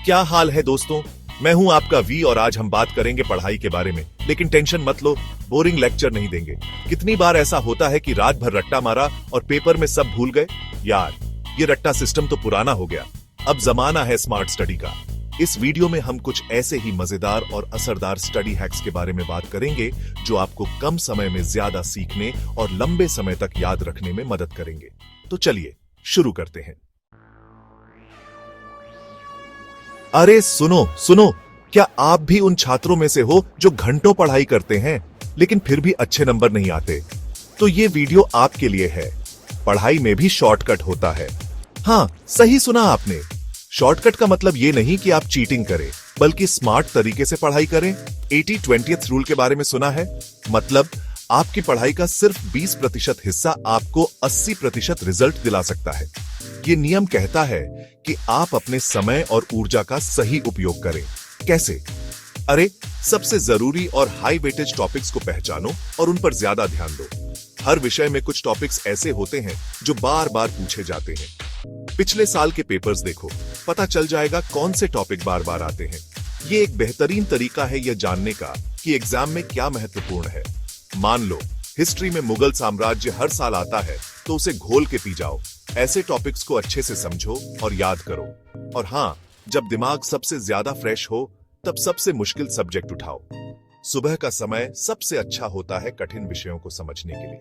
क्या हाल है दोस्तों। मैं हूं आपका वी और आज हम बात करेंगे पढ़ाई के बारे में। लेकिन टेंशन मत लो, बोरिंग लेक्चर नहीं देंगे। कितनी बार ऐसा होता है कि रात भर रट्टा मारा और पेपर में सब भूल गए। यार, ये रट्टा सिस्टम तो पुराना हो गया, अब जमाना है स्मार्ट स्टडी का। इस वीडियो में हम कुछ ऐसे ही मजेदार और असरदार स्टडी हैक्स के बारे में बात करेंगे जो आपको कम समय में ज्यादा सीखने और लंबे समय तक याद रखने में मदद करेंगे। तो चलिए शुरू करते हैं। अरे सुनो सुनो, क्या आप भी उन छात्रों में से हो जो घंटों पढ़ाई करते हैं लेकिन फिर भी अच्छे नंबर नहीं आते? तो ये वीडियो आपके लिए है। पढ़ाई में भी शॉर्टकट होता है। हाँ, सही सुना आपने। शॉर्टकट का मतलब ये नहीं कि आप चीटिंग करें, बल्कि स्मार्ट तरीके से पढ़ाई करें। 80-20 रूल के बारे में सुना है? मतलब आपकी पढ़ाई का सिर्फ 20% हिस्सा आपको 80% रिजल्ट दिला सकता है। ये नियम कहता है कि आप अपने समय और ऊर्जा का सही उपयोग करें। कैसे? अरे, सबसे जरूरी और हाई वेटेज टॉपिक्स को पहचानो और उन पर ज्यादा ध्यान दो। हर विषय में कुछ टॉपिक्स ऐसे होते हैं जो बार बार पूछे जाते हैं। पिछले साल के पेपर्स देखो, पता चल जाएगा कौन से टॉपिक बार बार आते हैं। ये एक बेहतरीन तरीका है यह जानने का कि एग्जाम में क्या महत्वपूर्ण है। मान लो हिस्ट्री में मुगल साम्राज्य हर साल आता है, तो उसे घोल के पी जाओ। ऐसे टॉपिक्स को अच्छे से समझो और याद करो। और हाँ, जब दिमाग सबसे ज्यादा फ्रेश हो तब सबसे मुश्किल सब्जेक्ट उठाओ। सुबह का समय सबसे अच्छा होता है कठिन विषयों को समझने के लिए।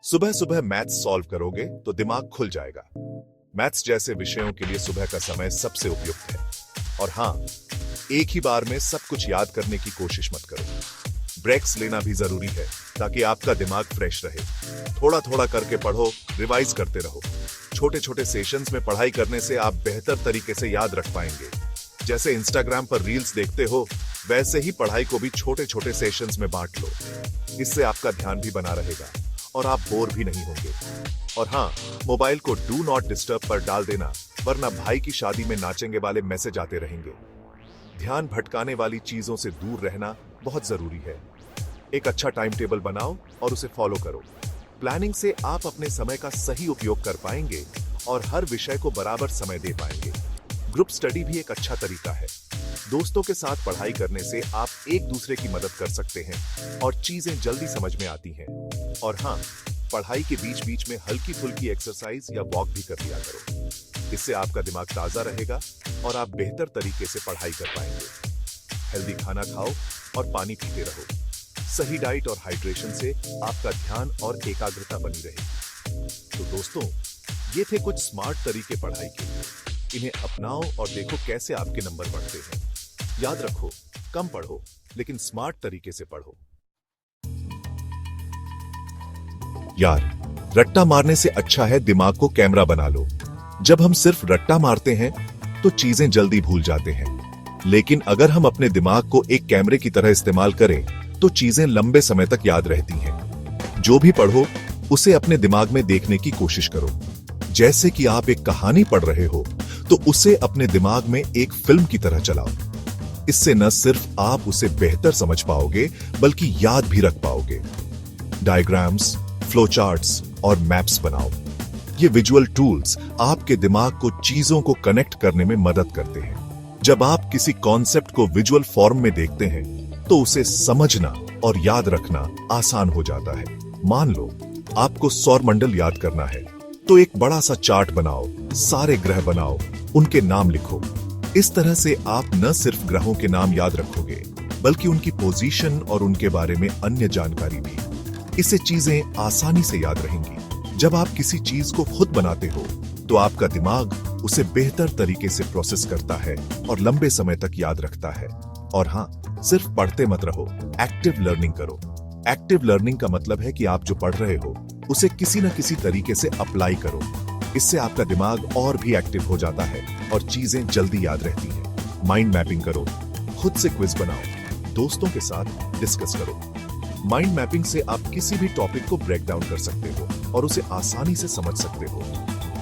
सुबह सुबह मैथ्स सॉल्व करोगे तो दिमाग खुल जाएगा। मैथ्स जैसे विषयों के लिए सुबह का समय सबसे उपयुक्त है। और हाँ, एक ही बार में सब कुछ याद करने की कोशिश मत करो। ब्रेक्स लेना भी जरूरी है ताकि आपका दिमाग फ्रेश रहे। थोड़ा थोड़ा करके पढ़ो, रिवाइज करते रहो। छोटे छोटे सेशंस में पढ़ाई करने से आप बेहतर तरीके से याद रख पाएंगे। जैसे इंस्टाग्राम पर रील्स देखते हो, वैसे ही पढ़ाई को भी छोटे छोटे सेशंस में बांट लो। इससे आपका ध्यान भी बना रहेगा और आप बोर भी नहीं होंगे। और हाँ, मोबाइल को डू नॉट डिस्टर्ब पर डाल देना, वरना भाई की शादी में नाचेंगे वाले मैसेज आते रहेंगे। ध्यान भटकाने वाली चीजों से दूर रहना बहुत जरूरी है। एक अच्छा टाइम टेबल बनाओ और उसे फॉलो करो। प्लानिंग से आप अपने समय का सही उपयोग कर पाएंगे और हर विषय को बराबर समय दे पाएंगे। ग्रुप स्टडी भी एक अच्छा तरीका है। दोस्तों के साथ पढ़ाई करने से आप एक दूसरे की मदद कर सकते हैं और चीजें जल्दी समझ में आती हैं। और हाँ, पढ़ाई के बीच बीच में हल्की फुल्की एक्सरसाइज या वॉक भी कर लिया करो। इससे आपका दिमाग ताजा रहेगा और आप बेहतर तरीके से पढ़ाई कर पाएंगे। हेल्दी खाना खाओ और पानी पीते रहो। सही डाइट और हाइड्रेशन से आपका ध्यान और एकाग्रता बनी रहेगी। तो दोस्तों, ये थे कुछ स्मार्ट तरीके पढ़ाई के लिए। इन्हें अपनाओ और देखो कैसे आपके नंबर बढ़ते हैं। याद रखो, कम पढ़ो लेकिन स्मार्ट तरीके से पढ़ो। यार, रट्टा मारने से अच्छा है दिमाग को कैमरा बना लो। जब हम सिर्फ रट्टा मारते हैं तो चीजें जल्दी भूल जाते हैं, लेकिन अगर हम अपने दिमाग को एक कैमरे की तरह इस्तेमाल करें तो चीजें लंबे समय तक याद रहती हैं। जो भी पढ़ो उसे अपने दिमाग में देखने की कोशिश करो। जैसे कि आप एक कहानी पढ़ रहे हो तो उसे अपने दिमाग में एक फिल्म की तरह चलाओ। इससे न सिर्फ आप उसे बेहतर समझ पाओगे बल्कि याद भी रख पाओगे। डायग्राम्स, फ्लो चार्ट्स और मैप्स बनाओ। ये विजुअल टूल्स आपके दिमाग को चीजों को कनेक्ट करने में मदद करते हैं। जब आप किसी कॉन्सेप्ट को विजुअल फॉर्म में देखते हैं तो उसे समझना और याद रखना आसान हो जाता है। मान लो आपको सौर मंडल याद करना है, तो एक बड़ा सा चार्ट बनाओ, सारे ग्रह बनाओ, उनके नाम लिखो। इस तरह से आप न सिर्फ ग्रहों के नाम याद रखोगे बल्कि उनकी पोजीशन और उनके बारे में अन्य जानकारी भी। इससे चीजें आसानी से याद रहेंगी। जब आप किसी चीज को खुद बनाते हो तो आपका दिमाग उसे बेहतर तरीके से प्रोसेस करता है और लंबे समय तक याद रखता है। और हाँ, सिर्फ पढ़ते मत रहो, एक्टिव लर्निंग करो। एक्टिव लर्निंग का मतलब है कि आप जो पढ़ रहे हो उसे किसी न किसी तरीके से अप्लाई करो। इससे आपका दिमाग और भी एक्टिव हो जाता है और चीजें जल्दी याद रहती हैं। माइंड मैपिंग करो, खुद से क्विज बनाओ, दोस्तों के साथ डिस्कस करो। माइंड मैपिंग से आप किसी भी टॉपिक को ब्रेक डाउन कर सकते हो और उसे आसानी से समझ सकते हो।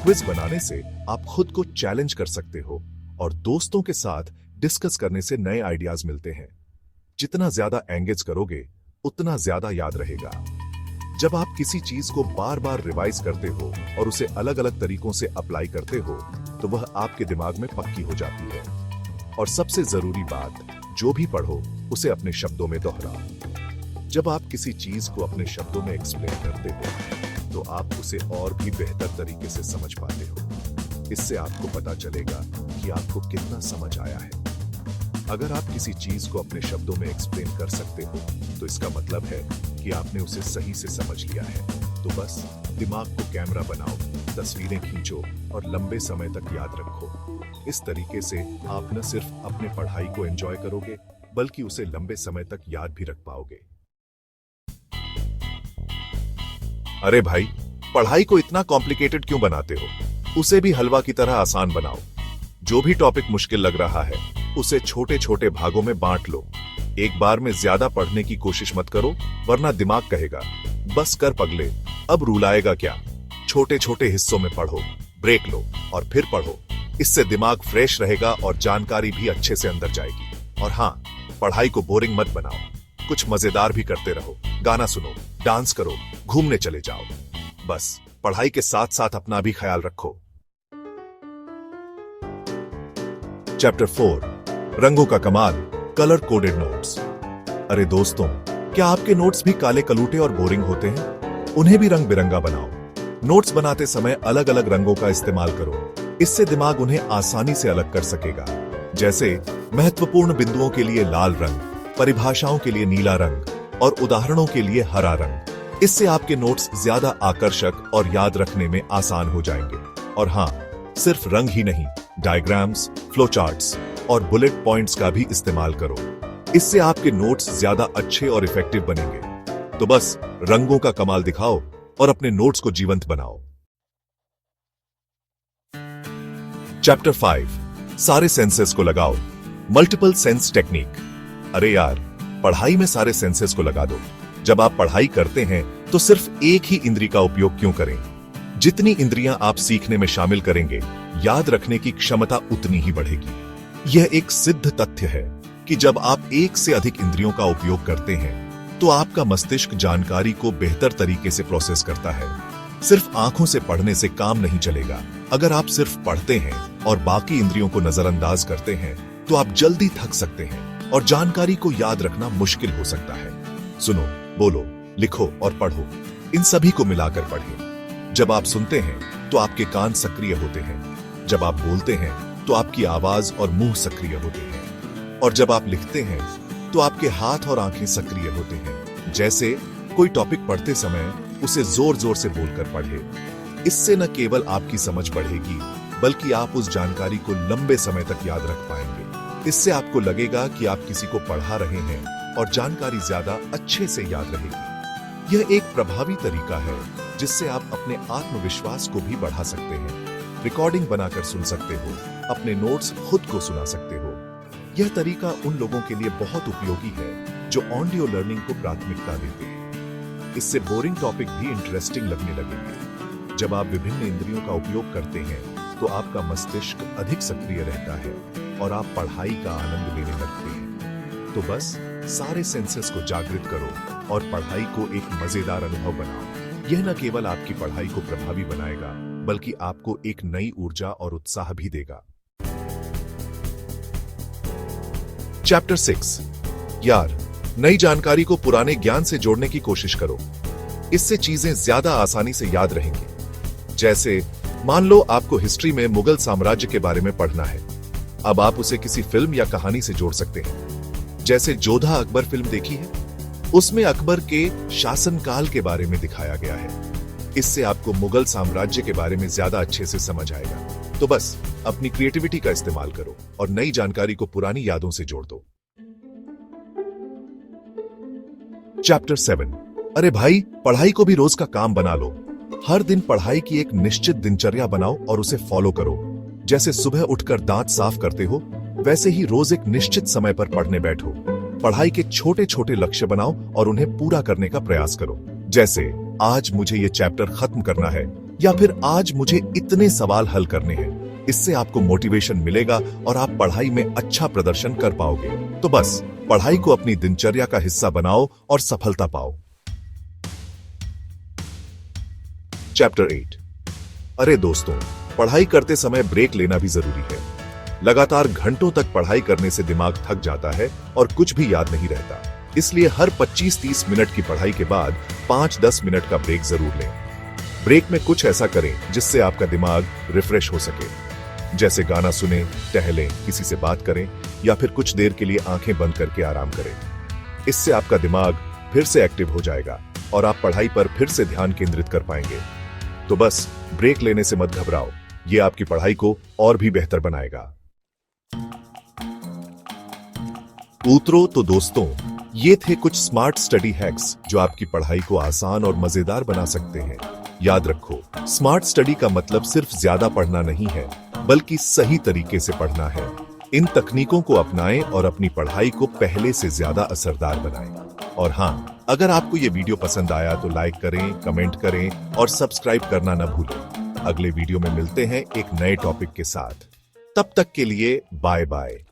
क्विज बनाने से आप खुद को चैलेंज कर सकते हो और दोस्तों के साथ डिस्कस करने से नए आइडियाज मिलते हैं। जितना ज्यादा एंगेज करोगे उतना ज्यादा याद रहेगा। जब आप किसी चीज को बार बार रिवाइज करते हो और उसे अलग अलग तरीकों से अप्लाई करते हो तो वह आपके दिमाग में पक्की हो जाती है। और सबसे जरूरी बात, जो भी पढ़ो उसे अपने शब्दों में दोहराओ। जब आप किसी चीज को अपने शब्दों में एक्सप्लेन करते हो तो आप उसे और भी बेहतर तरीके से समझ पाते हो। इससे आपको पता चलेगा कि आपको कितना समझ आया है। अगर आप किसी चीज को अपने शब्दों में एक्सप्लेन कर सकते हो तो इसका मतलब है कि आपने उसे सही से समझ लिया है। तो बस दिमाग को कैमरा बनाओ, तस्वीरें खींचो और लंबे समय तक याद रखो। इस तरीके से आप न सिर्फ अपने पढ़ाई को एंजॉय करोगे बल्कि उसे लंबे समय तक याद भी रख पाओगे। अरे भाई, पढ़ाई को इतना कॉम्प्लिकेटेड क्यों बनाते हो? उसे भी हलवा की तरह आसान बनाओ। जो भी टॉपिक मुश्किल लग रहा है उसे छोटे छोटे भागों में बांट लो। एक बार में ज्यादा पढ़ने की कोशिश मत करो, वरना दिमाग कहेगा बस कर पगले, अब रुलाएगा क्या। छोटे छोटे हिस्सों में पढ़ो, ब्रेक लो और फिर पढ़ो। इससे दिमाग फ्रेश रहेगा और जानकारी भी अच्छे से अंदर जाएगी। और हाँ, पढ़ाई को बोरिंग मत बनाओ, कुछ मजेदार भी करते रहो। गाना सुनो, डांस करो, घूमने चले जाओ। बस पढ़ाई के साथ साथ अपना भी ख्याल रखो। चैप्टर 4, रंगों का कमाल, कलर कोडेड नोट्स। अरे दोस्तों, क्या आपके नोट्स भी काले कलूटे और बोरिंग होते हैं? उन्हें भी रंग बिरंगा बनाओ। नोट्स बनाते समय अलग अलग रंगों का इस्तेमाल करो। इससे दिमाग उन्हें आसानी से अलग कर सकेगा। जैसे महत्वपूर्ण बिंदुओं के लिए लाल रंग, परिभाषाओं के लिए नीला रंग और उदाहरणों के लिए हरा रंग। इससे आपके नोट्स ज्यादा आकर्षक और याद रखने में आसान हो जाएंगे। और हाँ, सिर्फ रंग ही नहीं, डायग्राम्स, फ्लो चार्ट्स और बुलेट पॉइंट्स का भी इस्तेमाल करो। इससे आपके नोट्स ज्यादा अच्छे और इफेक्टिव बनेंगे। तो बस रंगों का कमाल दिखाओ और अपने नोट्स को जीवंत बनाओ। चैप्टर 5, सारे सेंसेस को लगाओ, मल्टीपल सेंस टेक्निक। अरे यार, पढ़ाई में सारे सेंसेस को लगा दो। जब आप पढ़ाई करते हैं तो सिर्फ एक ही इंद्री का उपयोग क्यों करें? जितनी इंद्रियां आप सीखने में शामिल करेंगे, याद रखने की क्षमता उतनी ही बढ़ेगी। यह एक सिद्ध तथ्य है कि जब आप एक से अधिक इंद्रियों का उपयोग करते हैं तो आपका मस्तिष्क जानकारी को बेहतर तरीके से प्रोसेस करता है। सिर्फ आंखों से पढ़ने से काम नहीं चलेगा। अगर आप सिर्फ पढ़ते हैं और बाकी इंद्रियों को नजरअंदाज करते हैं तो आप जल्दी थक सकते हैं और जानकारी को याद रखना मुश्किल हो सकता है। सुनो, बोलो, लिखो और पढ़ो, इन सभी को मिलाकर पढ़ें। जब आप सुनते हैं तो आपके कान सक्रिय होते हैं। जब आप बोलते हैं तो आपकी आवाज और मुंह सक्रिय होते हैं। और जब आप लिखते हैं तो आपके हाथ और आंखें सक्रिय होते हैं। जैसे कोई टॉपिक पढ़ते समय उसे जोर जोर से बोलकर पढ़े। इससे न केवल आपकी समझ बढ़ेगी बल्कि आप उस जानकारी को लंबे समय तक याद रख पाएंगे। इससे आपको लगेगा कि आप किसी को पढ़ा रहे हैं और जानकारी ज्यादा अच्छे से याद रहेगी। यह एक प्रभावी तरीका है जिससे आप अपने आत्मविश्वास को भी बढ़ा सकते हैं। रिकॉर्डिंग बनाकर सुन सकते हो, अपने नोट्स खुद को सुना सकते हो। यह तरीका उन लोगों के लिए बहुत उपयोगी है जो ऑडियो लर्निंग को प्राथमिकता देते हैं। इससे बोरिंग टॉपिक भी इंटरेस्टिंग लगने लगेंगे। जब आप विभिन्न इंद्रियों का उपयोग करते हैं तो आपका मस्तिष्क अधिक सक्रिय रहता है और आप पढ़ाई का आनंद लेने लगते हैं। तो बस सारे सेंसेस को जागृत करो और पढ़ाई को एक मजेदार अनुभव बनाओ। यह न केवल आपकी पढ़ाई को प्रभावी बनाएगा बल्कि आपको एक नई ऊर्जा और उत्साह भी देगा। चैप्टर 6, यार, नई जानकारी को पुराने ज्ञान से जोड़ने की कोशिश करो। इससे चीजें ज्यादा आसानी से याद रहेंगी। जैसे मान लो आपको हिस्ट्री में मुगल साम्राज्य के बारे में पढ़ना है। अब आप उसे किसी फिल्म या कहानी से जोड़ सकते हैं। जैसे जोधा अकबर फिल्म देखी है, उसमें अकबर के शासनकाल के बारे में दिखाया गया है। इससे आपको मुगल साम्राज्य के बारे में ज्यादा अच्छे से समझ आएगा। तो बस अपनी क्रिएटिविटी का इस्तेमाल करो और नई जानकारी को पुरानी यादों से जोड़ दो। चैप्टर 7, अरे भाई, पढ़ाई को भी रोज का काम बना लो। हर दिन पढ़ाई की एक निश्चित दिनचर्या बनाओ और उसे फॉलो करो। जैसे सुबह उठकर दांत साफ करते हो, वैसे ही रोज एक निश्चित समय पर पढ़ने बैठो। पढ़ाई के छोटे छोटे लक्ष्य बनाओ और उन्हें पूरा करने का प्रयास करो। जैसे आज मुझे ये चैप्टर खत्म करना है या फिर आज मुझे इतने सवाल हल करने हैं। इससे आपको मोटिवेशन मिलेगा और आप पढ़ाई में अच्छा प्रदर्शन कर पाओगे। तो बस पढ़ाई को अपनी दिनचर्या का हिस्सा बनाओ और सफलता पाओ। चैप्टर 8, अरे दोस्तों, पढ़ाई करते समय ब्रेक लेना भी जरूरी है। लगातार घंटों तक पढ़ाई करने से दिमाग थक जाता है और कुछ भी याद नहीं रहता। इसलिए हर 25-30 मिनट की पढ़ाई के बाद 5-10 मिनट का ब्रेक जरूर लें। ब्रेक में कुछ ऐसा करें जिससे आपका दिमाग रिफ्रेश हो सके, जैसे गाना सुने, टहलें, किसी से बात करें या फिर कुछ देर के लिए आंखें बंद करके आराम करें। इससे आपका दिमाग फिर से एक्टिव हो जाएगा और आप पढ़ाई पर फिर से ध्यान केंद्रित कर पाएंगे। तो बस ब्रेक लेने से मत घबराओ, ये आपकी पढ़ाई को और भी बेहतर बनाएगा। तो दोस्तों, ये थे कुछ स्मार्ट स्टडी हैक्स जो आपकी पढ़ाई को आसान और मजेदार बना सकते हैं। याद रखो, स्मार्ट स्टडी का मतलब सिर्फ ज्यादा पढ़ना नहीं है, बल्कि सही तरीके से पढ़ना है। इन तकनीकों को अपनाएं और अपनी पढ़ाई को पहले से ज्यादा असरदार बनाएं। और हाँ, अगर आपको ये वीडियो पसंद आया तो लाइक करें, कमेंट करें और सब्सक्राइब करना न भूलें। अगले वीडियो में मिलते हैं एक नए टॉपिक के साथ। तब तक के लिए बाय बाय।